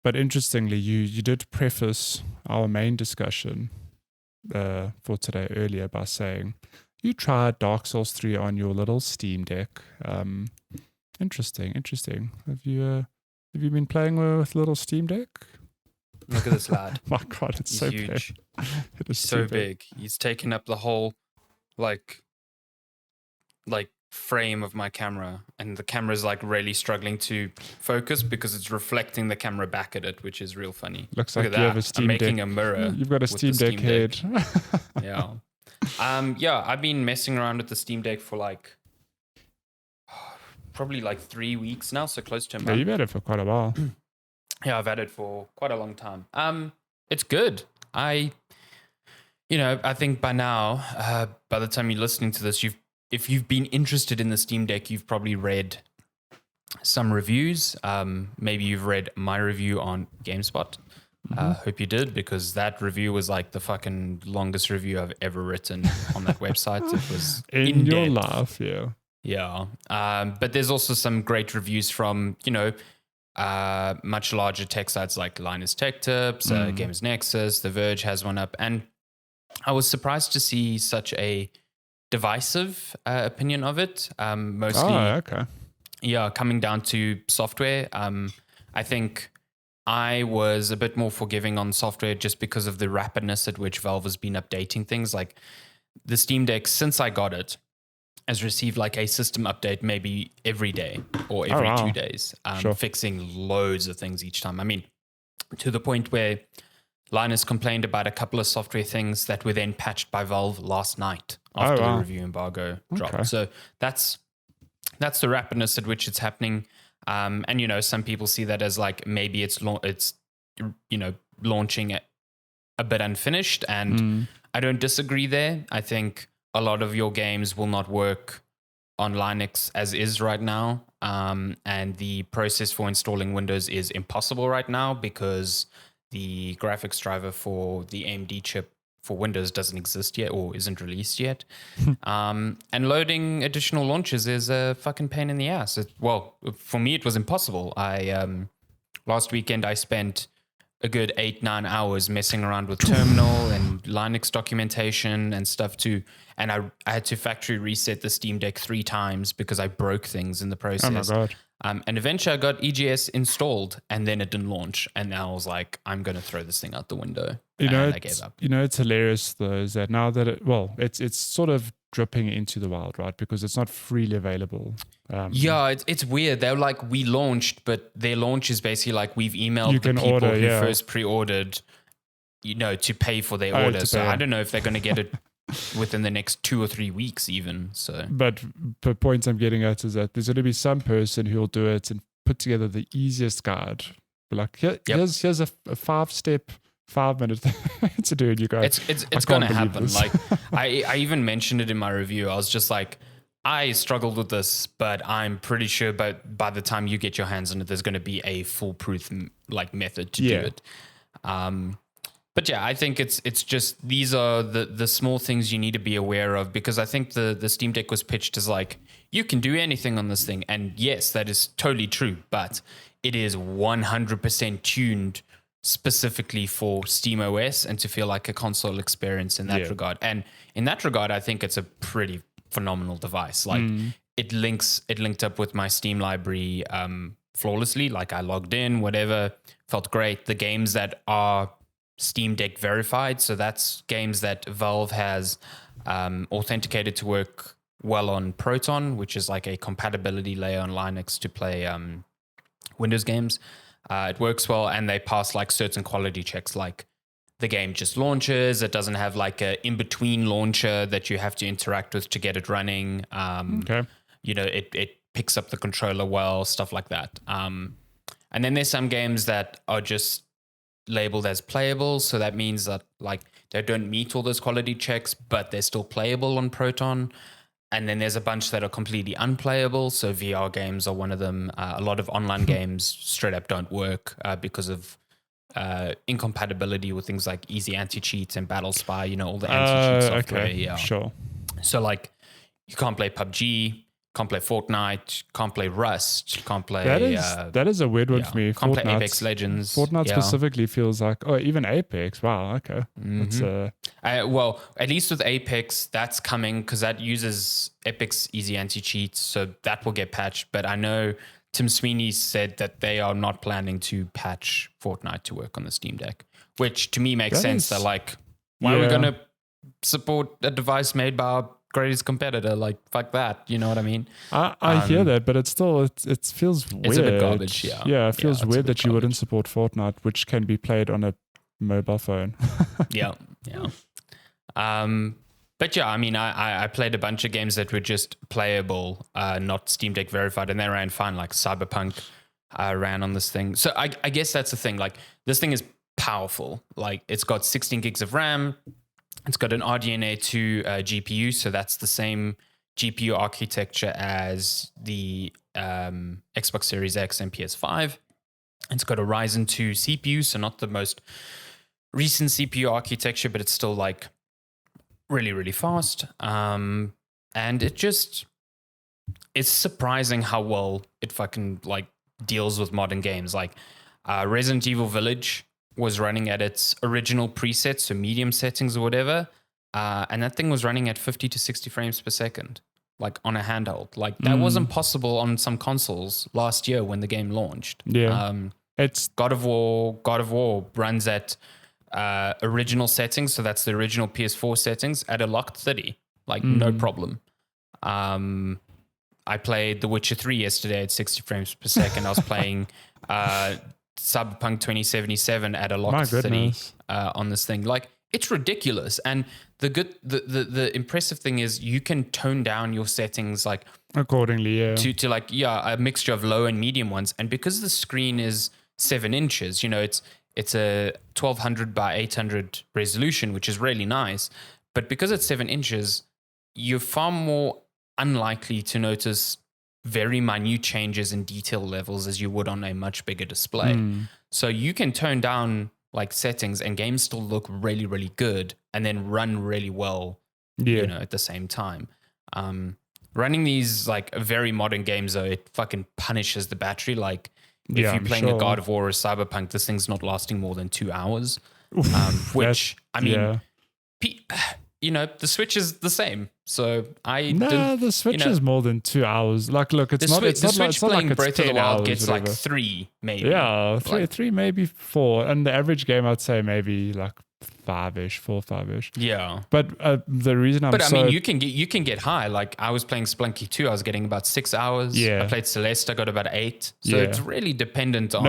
But interestingly, you did preface our main discussion for today earlier by saying you tried Dark Souls 3 on your little Steam Deck. Interesting. Have you been playing with little Steam Deck? Look at this lad. My God, it's so huge. big. It is so big. He's taken up the whole like frame of my camera, and the camera's like really struggling to focus because it's reflecting the camera back at it, which is real funny. Looks Look like at you that. have a Steam I'm Deck. making a mirror. You've got a Steam Deck head. Yeah. Yeah, I've been messing around with the Steam Deck for like probably like 3 weeks now, so close to a month. Yeah, you've had it for quite a while. Yeah, I've had it for quite a long time. It's good. I think by now, by the time you're listening to this, if you've been interested in the Steam Deck, you've probably read some reviews. Maybe you've read my review on GameSpot. Hope you did, because that review was like the fucking longest review I've ever written on that website. It was in your life, yeah. Yeah. But there's also some great reviews from, much larger tech sites like Linus Tech Tips, Games Nexus, The Verge has one up. And I was surprised to see such a divisive opinion of it. Mostly, okay. Yeah, coming down to software. I think I was a bit more forgiving on software just because of the rapidness at which Valve has been updating things. Like the Steam Deck, since I got it, has received like a system update maybe every day or every 2 days, fixing loads of things each time. I mean, to the point where Linus complained about a couple of software things that were then patched by Valve last night after the review embargo dropped. Okay. So that's the rapidness at which it's happening. And some people see that as like maybe it's launching a bit unfinished, and I don't disagree there. I think a lot of your games will not work on Linux as is right now, and the process for installing Windows is impossible right now because the graphics driver for the AMD chip for Windows doesn't exist yet or isn't released yet. And loading additional launches is a fucking pain in the ass. For me, it was impossible. Last weekend, I spent a good 8-9 hours messing around with terminal and Linux documentation and stuff too. And I had to factory reset the Steam Deck 3 times because I broke things in the process. Oh my God. And eventually I got EGS installed, and then it didn't launch. And now I was like, I'm going to throw this thing out the window. I gave up. It's hilarious though, is that now that it's sort of dripping into the wild, right? Because it's not freely available. It's weird. They're like, we launched, but their launch is basically like we've emailed the people who first pre-ordered, to pay for their order. So I don't know if they're going to get it within the next 2 or 3 weeks even. So, but the point I'm getting at is that there's going to be some person who'll do it and put together the easiest guide. Like, here's a 5-step 5-minute thing to do, and you go, it's going to happen. Like I even mentioned it in my review. I was just like, I struggled with this, but I'm pretty sure by the time you get your hands on it, there's going to be a foolproof method to do it. But yeah, I think it's just, these are the small things you need to be aware of, because I think the Steam Deck was pitched as like, you can do anything on this thing. And yes, that is totally true, but it is 100% tuned specifically for SteamOS and to feel like a console experience in that regard. And in that regard, I think it's a pretty phenomenal device. Like it linked up with my Steam library flawlessly. Like I logged in, whatever, felt great. The games that are Steam Deck verified, so that's games that Valve has authenticated to work well on Proton, which is like a compatibility layer on Linux to play Windows games. It works well, and they pass like certain quality checks, like the game just launches. It doesn't have like a in-between launcher that you have to interact with to get it running. It picks up the controller well, stuff like that. And then there's some games that are just labeled as playable, so that means that like they don't meet all those quality checks, but they're still playable on Proton. And then there's a bunch that are completely unplayable, so VR games are one of them. A lot of online games straight up don't work because of incompatibility with things like Easy Anti-Cheat and Battle Spy, all the anti-cheat software. Okay, sure. So like you can't play PUBG, can't play Fortnite, can't play Rust, can't play. That is a weird one for me. Can't play Apex Legends. Fortnite specifically feels like, even Apex. Wow, okay. Well, at least with Apex, that's coming because that uses Epic's easy anti-cheat, so that will get patched. But I know Tim Sweeney said that they are not planning to patch Fortnite to work on the Steam Deck, which to me makes sense. They're like, why are we going to support a device made by our greatest competitor? Like, fuck that. You know what I mean? I hear that, but it's still, it feels weird. It's a bit garbage, yeah. Yeah, it feels weird that you wouldn't support Fortnite, which can be played on a mobile phone. yeah. But yeah, I mean, I played a bunch of games that were just playable, not Steam Deck verified, and they ran fine. Like Cyberpunk ran on this thing. So I guess that's the thing. Like, this thing is powerful. Like, it's got 16 gigs of RAM. It's got an RDNA 2 GPU, so that's the same GPU architecture as the Xbox Series X and PS5. It's got a Ryzen 2 CPU, so not the most recent CPU architecture, but it's still like really, really fast. And it's surprising how well it fucking like deals with modern games. Like Resident Evil Village was running at its original presets, so medium settings or whatever. And that thing was running at 50 to 60 frames per second, like on a handheld. Like that wasn't possible on some consoles last year when the game launched. Yeah. It's God of War runs at original settings, so that's the original PS4 settings at a locked 30, like no problem. I played The Witcher 3 yesterday at 60 frames per second. I was playing Cyberpunk 2077 at a locked 30 on this thing. Like, it's ridiculous. And the impressive thing is you can tone down your settings like accordingly, to like a mixture of low and medium ones. And because the screen is 7 inches, it's a 1200 by 800 resolution, which is really nice. But because it's 7 inches, you're far more unlikely to notice very minute changes in detail levels as you would on a much bigger display. So you can tone down like settings and games still look really, really good and then run really well, at the same time. Running these like very modern games though, it fucking punishes the battery. Like, if you're playing a God of War or Cyberpunk, this thing's not lasting more than 2 hours. Which, I mean, the Switch is the same. So the Switch is more than 2 hours. Like, look, it's not like Breath of the Wild gets like 3, maybe. Yeah, three, maybe 4. And the average game, I'd say maybe like 5-ish, 4, 5-ish. Yeah. But the reason I mean, you can get high. Like, I was playing Splunky 2, I was getting about 6 hours. Yeah. I played Celeste, I got about 8. So it's really dependent on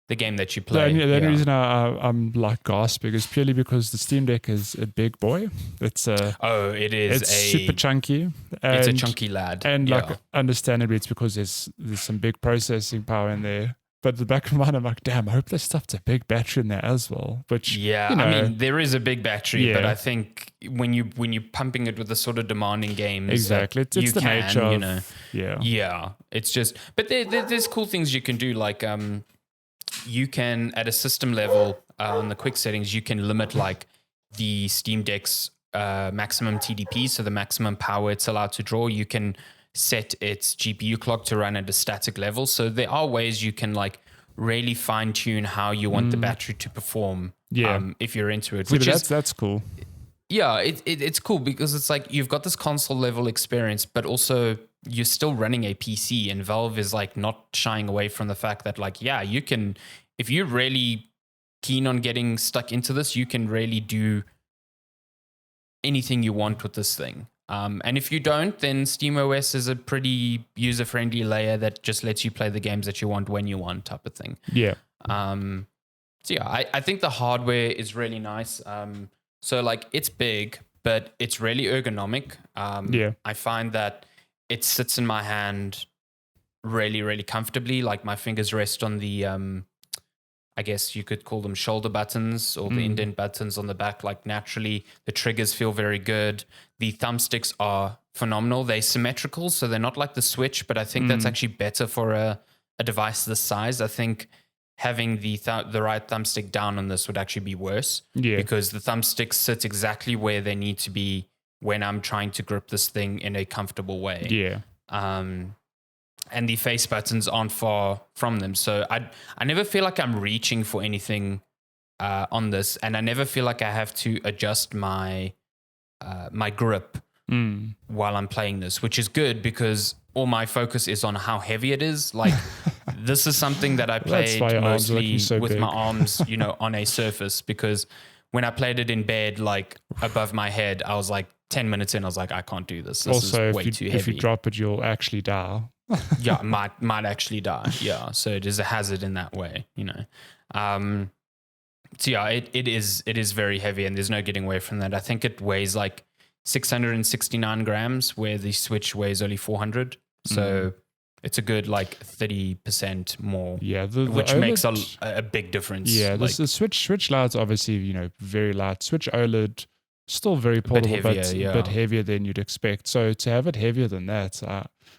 the game that you play. The only reason I'm like gasping is purely because the Steam Deck is a big boy. It's it's super chunky. It's a chunky lad. And like, understandably, it's because there's some big processing power in there. But the back of my mind, I'm like, damn, I hope they stuffed a big battery in there as well. Which I mean, there is a big battery, but I think when you're pumping it with the sort of demanding games, exactly, it's the nature of, it's just. But there's cool things you can do, like you can at a system level on the quick settings, you can limit like the Steam Deck's maximum TDP, so the maximum power it's allowed to draw. You can set its GPU clock to run at a static level. So there are ways you can like really fine tune how you want the battery to perform. If you're into it, that's cool. Yeah, it's cool because it's like you've got this console level experience, but also you're still running a PC, and Valve is like not shying away from the fact that like, you can, if you're really keen on getting stuck into this, you can really do anything you want with this thing. And if you don't, then SteamOS is a pretty user-friendly layer that just lets you play the games that you want when you want, type of thing. Yeah. I think the hardware is really nice. So like, it's big, but it's really ergonomic. I find that it sits in my hand really, really comfortably. Like, my fingers rest on the, I guess you could call them shoulder buttons or the indent buttons on the back. Like, naturally, the triggers feel very good. The thumbsticks are phenomenal. They're symmetrical, so they're not like the Switch, but I think that's actually better for a device this size. I think having the right thumbstick down on this would actually be worse, because the thumbsticks sit exactly where they need to be when I'm trying to grip this thing in a comfortable way. Yeah. and the face buttons aren't far from them. So I never feel like I'm reaching for anything on this, and I never feel like I have to adjust my grip while I'm playing this, which is good because all my focus is on how heavy it is. Like this is something that I played mostly with my arms, on a surface, because when I played it in bed, like above my head, I was like 10 minutes in, I was like, I can't do this. This is way too heavy. If you drop it, you'll actually die. Yeah, might actually die. Yeah, so it is a hazard in that way, So yeah, it is very heavy, and there's no getting away from that. I think it weighs like 669 grams, where the Switch weighs only 400. So it's a good like 30% more. Yeah, which OLED, makes a big difference. Yeah, the Switch Lite's obviously very light. Switch OLED still very portable, but heavier than you'd expect. So to have it heavier than that,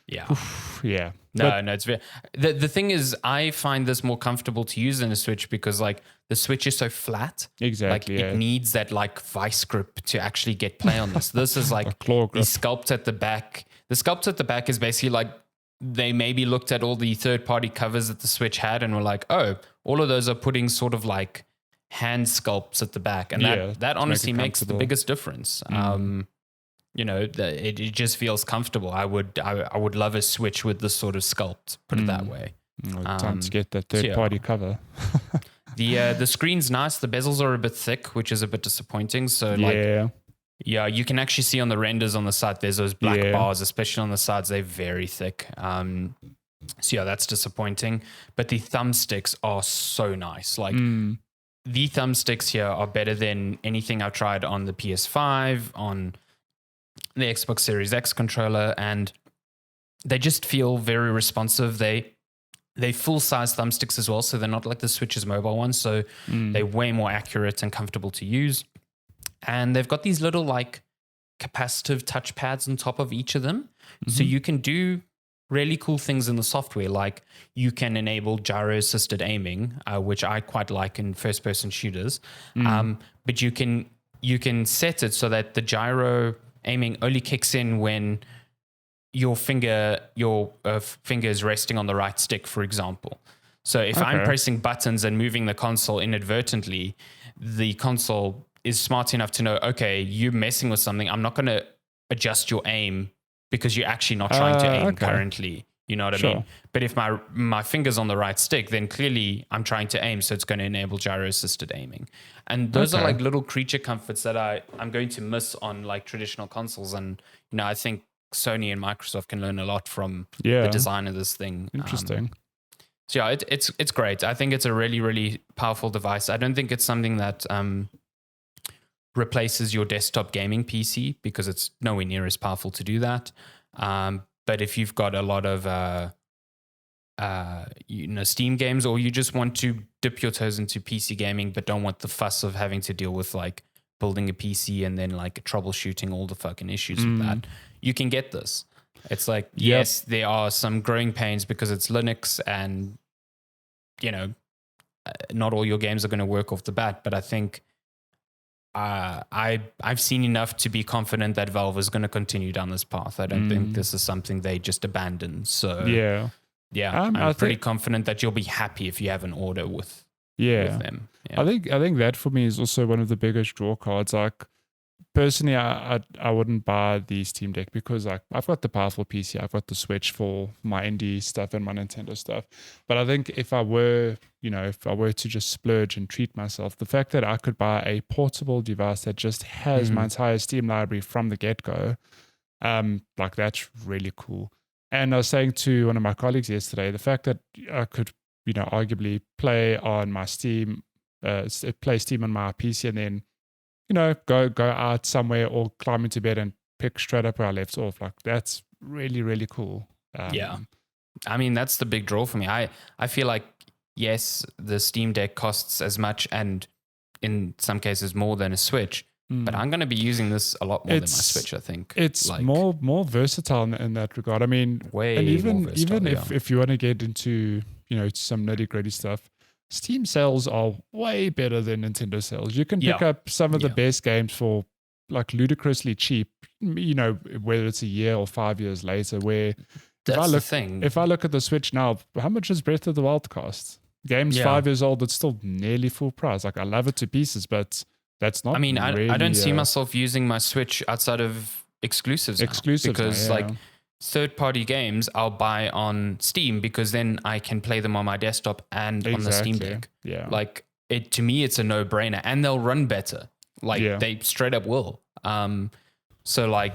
yeah. No, it's very. The thing is, I find this more comfortable to use than a Switch because like the Switch is so flat. Exactly. Like it needs that like vice grip to actually get play on this. This is like claw grip. The sculpt at the back. The sculpt at the back is basically like they maybe looked at all the third-party covers that the Switch had and were like, oh, all of those are putting sort of like hand sculpts at the back, and that honestly makes the biggest difference. It just feels comfortable. I would love a Switch with this sort of sculpt, put it that way. Time to get that third-party cover. The screen's nice. The bezels are a bit thick, which is a bit disappointing. So you can actually see on the renders on the side, there's those black bars, especially on the sides. They're very thick. So that's disappointing. But the thumbsticks are so nice. Like the thumbsticks here are better than anything I've tried on the PS5, on the Xbox Series X controller, and they just feel very responsive. They full-size thumbsticks as well, so they're not like the Switch's mobile ones, so they're way more accurate and comfortable to use. And they've got these little like capacitive touch pads on top of each of them, so you can do really cool things in the software, like you can enable gyro-assisted aiming, which I quite like in first-person shooters, but you can set it so that the gyro aiming only kicks in when your finger is resting on the right stick, for example. So if I'm pressing buttons and moving the console inadvertently, the console is smart enough to know, okay, you're messing with something. I'm not going to adjust your aim because you're actually not trying to aim currently. You know what I mean? But if my finger's on the right stick, then clearly I'm trying to aim, so it's going to enable gyro-assisted aiming. And those are like little creature comforts that I'm going to miss on like traditional consoles. And, I think Sony and Microsoft can learn a lot from the design of this thing. Interesting. It's great. I think it's a really, really powerful device. I don't think it's something that replaces your desktop gaming PC because it's nowhere near as powerful to do that. But if you've got a lot of Steam games, or you just want to dip your toes into PC gaming but don't want the fuss of having to deal with like building a PC and then like troubleshooting all the fucking issues with that, you can get this. It's like, yes, there are some growing pains because it's Linux and, not all your games are going to work off the bat, but I think I've seen enough to be confident that Valve is going to continue down this path. I don't think this is something they just abandon. So I'm pretty confident that you'll be happy if you have an order with them. Yeah. I think that for me is also one of the biggest draw cards. Like personally, I wouldn't buy the Steam Deck because like I've got the powerful PC, I've got the Switch for my indie stuff and my Nintendo stuff. But I think if I were to just splurge and treat myself, the fact that I could buy a portable device that just has my entire Steam library from the get-go, like that's really cool. And I was saying to one of my colleagues yesterday, the fact that I could, arguably play on my Steam, play Steam on my PC and then, go out somewhere or climb into bed and pick straight up where I left off. Like that's really, really cool. I mean, that's the big draw for me. I feel like, yes, the Steam Deck costs as much and in some cases more than a Switch, but I'm going to be using this a lot more than my Switch, I think. It's like, more versatile in that regard. I mean, even if you want to get into, some nitty-gritty stuff, Steam sales are way better than Nintendo sales. You can pick up some of the best games for like ludicrously cheap, whether it's a year or 5 years later, where That's the thing. If I look at the Switch now, how much does Breath of the Wild cost? Game's 5 years old, it's still nearly full price. Like, I love it to pieces, but that's not really, I don't see myself using my Switch outside of exclusives because like third-party games I'll buy on Steam because then I can play them on my desktop and on the Steam Deck. Yeah. Like, to me, it's a no-brainer, and they'll run better. Like, they straight up will. So like,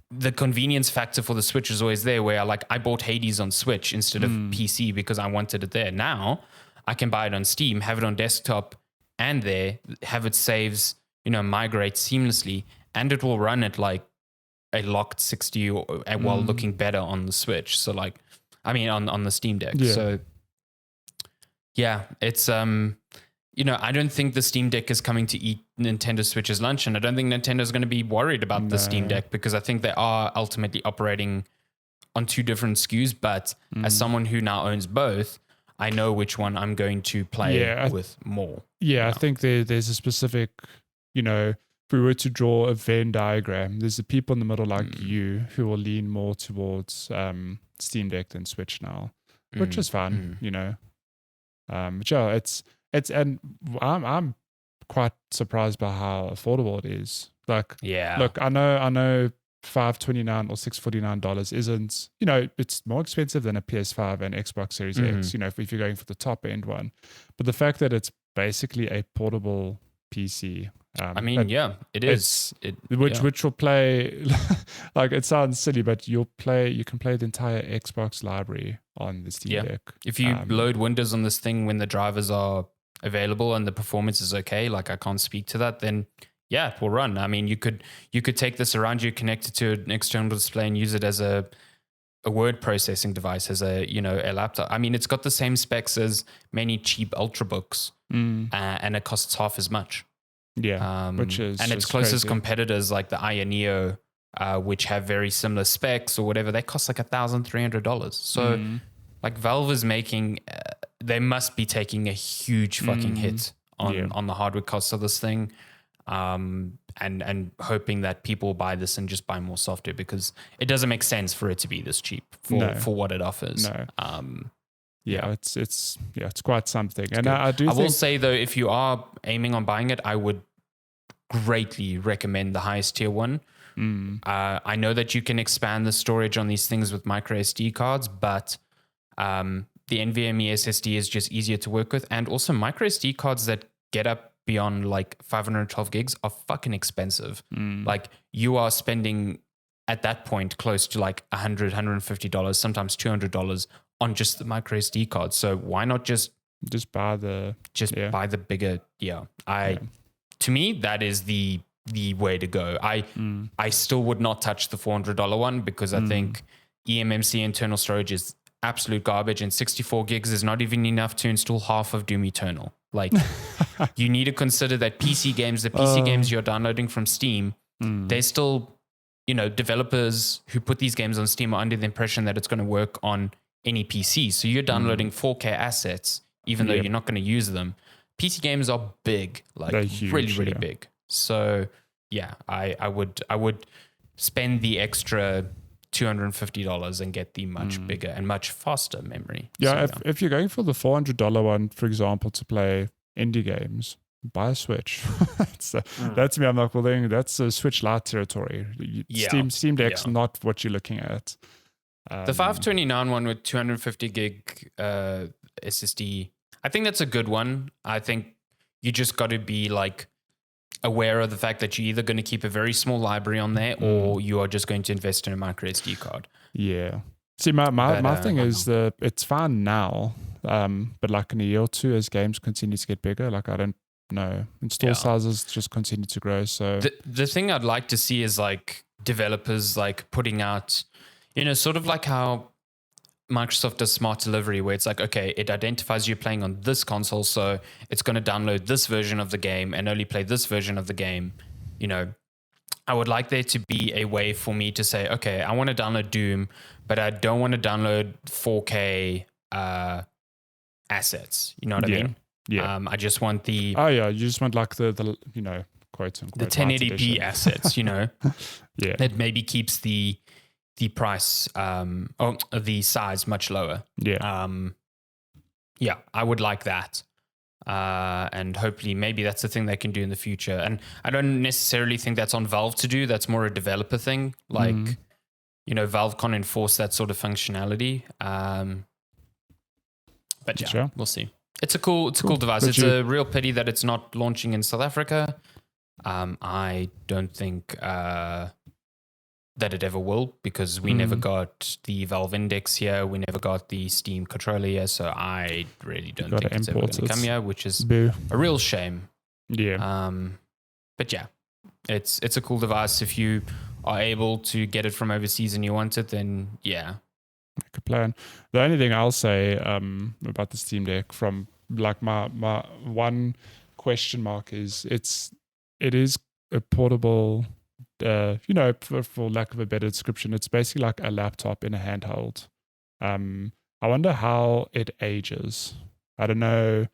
the convenience factor for the Switch is always there, where I bought Hades on Switch instead of PC because I wanted it there. Now I can buy it on Steam, have it on desktop and there, have it saves, migrate seamlessly, and it will run at like a locked 60 while looking better on the Switch. So like, on the Steam Deck. Yeah. So yeah, it's, I don't think the Steam Deck is coming to eat Nintendo Switch's lunch, and I don't think Nintendo's going to be worried about the Steam Deck because I think they are ultimately operating on two different SKUs. But as someone who now owns both, I know which one I'm going to play with more. Yeah, I think there's a specific, if we were to draw a Venn diagram, there's the people in the middle like you who will lean more towards Steam Deck than Switch now, which is fun, But yeah, and I'm quite surprised by how affordable it is. Like, look, I know $529 or $649 isn't, it's more expensive than a PS5 and Xbox Series X, if you're going for the top end one. But the fact that it's basically a portable PC. It is. Which will play, like, it sounds silly, but you can play the entire Xbox library on the Steam Deck. If you load Windows on this thing when the drivers are available and the performance is okay, like I can't speak to that, then it will run. I mean, you could take this around you, connect it to an external display, and use it as a word processing device, as a laptop. I mean, it's got the same specs as many cheap ultrabooks, and it costs half as much. Yeah, which is, and its closest competitors like the Aya Neo, which have very similar specs or whatever, they cost like $1,300. So like Valve is making, they must be taking a huge fucking hit on the hardware costs of this thing, and hoping that people buy this and just buy more software, because it doesn't make sense for it to be this cheap for what it offers. No. It's quite something. And I will say though, if you are aiming on buying it, I would greatly recommend the highest tier one. I know that you can expand the storage on these things with micro SD cards, but the NVMe SSD is just easier to work with. And also micro SD cards that get up beyond like 512 gigs are fucking expensive. Like, you are spending at that point close to like $100, $150, sometimes $200 on just the micro SD card. So why not just buy the bigger? To me, that is the way to go. I still would not touch the $400 one, because I think eMMC internal storage is absolute garbage, and 64 gigs is not even enough to install half of Doom Eternal. Like, you need to consider that the PC games you're downloading from Steam, they're still, developers who put these games on Steam are under the impression that it's going to work on any PC. So you're downloading 4K assets, even though you're not going to use them. PC games are big, like huge, really big. So I would spend the extra $250 and get the much bigger and much faster memory. If you're going for the $400 one, for example, to play indie games, buy a Switch. That's me. I'm like, well, that's a Switch Lite territory. Steam Deck's not what you're looking at. The 529 one with 250 gig SSD, I think that's a good one. I think you just got to be like aware of the fact that you're either going to keep a very small library on there, or you are just going to invest in a micro SD card. Yeah. See, my thing is that it's fine now, but like in a year or two, as games continue to get bigger, like, I don't know, install sizes just continue to grow. So the thing I'd like to see is like developers like putting out, sort of like how Microsoft does smart delivery, where it's like, okay, it identifies you playing on this console, so it's going to download this version of the game and only play this version of the game. I would like there to be a way for me to say, okay, I want to download Doom, but I don't want to download 4K assets. You know what I mean? Yeah. I just want the... Oh, yeah. You just want like the quote unquote. The 1080p assets, yeah. that maybe keeps the price, the size much lower. Yeah. Yeah, I would like that. And hopefully maybe that's the thing they can do in the future. And I don't necessarily think that's on Valve to do. That's more a developer thing. Like, Valve can't enforce that sort of functionality. But yeah, sure. We'll see. It's a cool device. But it's a real pity that it's not launching in South Africa. I don't think that it ever will, because we never got the Valve Index here. We never got the Steam controller here. So I really don't think it's ever going to come here, which is a real shame. Yeah. But yeah, it's a cool device. If you are able to get it from overseas and you want it, then yeah. Make a plan. The only thing I'll say about the Steam Deck, from like my one question mark, is it is a portable, for lack of a better description, it's basically like a laptop in a handheld. I wonder how it ages. I don't know,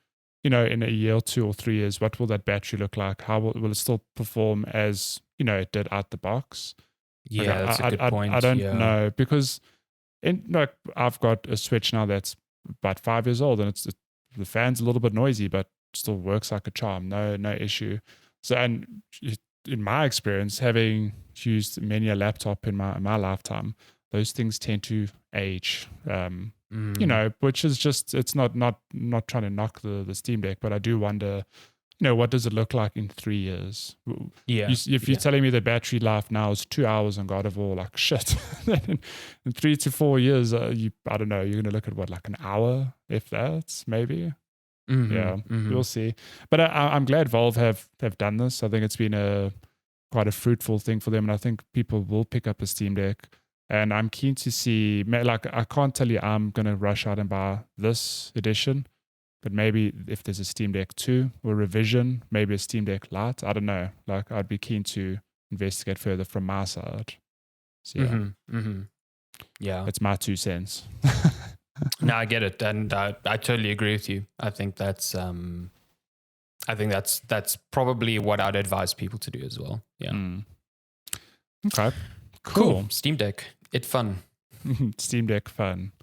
in a year or 2 or 3 years, what will that battery look like? How will it still perform as, it did out the box? Yeah, that's a good point. I don't know, because I've got a Switch now that's about 5 years old, and the fan's a little bit noisy, but still works like a charm. No issue. So, and in my experience, having used many a laptop in my lifetime, those things tend to age. Which is just, it's not trying to knock the Steam Deck, but I do wonder, what does it look like in 3 years? Yeah. If you're telling me the battery life now is 2 hours on God of War, like shit. in 3 to 4 years, I don't know, you're going to look at what, like an hour, if that's maybe. We'll see. But I'm glad Valve have done this. I think it's been quite a fruitful thing for them, and I think people will pick up a Steam Deck. And I'm keen to see, like, I can't tell you I'm going to rush out and buy this edition, but maybe if there's a Steam Deck 2 or revision, maybe a Steam Deck Lite, I don't know. Like, I'd be keen to investigate further from my side. So, yeah. Yeah. It's my 2 cents. No, I get it, and I totally agree with you. I think that's probably what I'd advise people to do as well. Yeah. Okay. Cool. Steam Deck, it's fun. Steam Deck fun.